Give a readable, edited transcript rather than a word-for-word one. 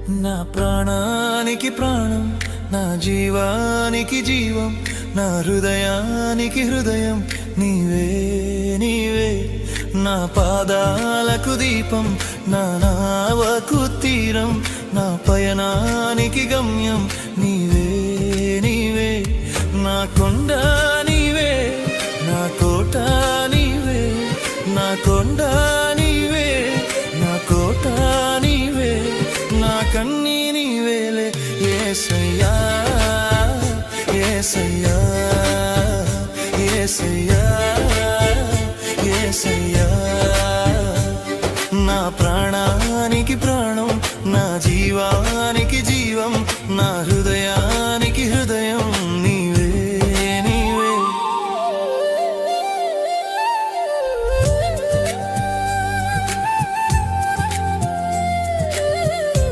నా ప్రాణానికి ప్రాణం, నా జీవానికి జీవం, నా హృదయానికి హృదయం నీవే నీవే. నా పాదాలకు దీపం, నా నావకు తీరం, నా పయనానికి గమ్యం నీవే నీవే. నా కొండ నీవే, నా కోట నీవే, నా కొండ నీవే, నా కోట నీవే, నా కన్నీ నీవేలే యేసయ్యా యేసయ్యా యేసయ్యా యేసయ్యా. నా ప్రాణానికి ప్రాణం, నా జీవానికి జీవం, నా హృదయ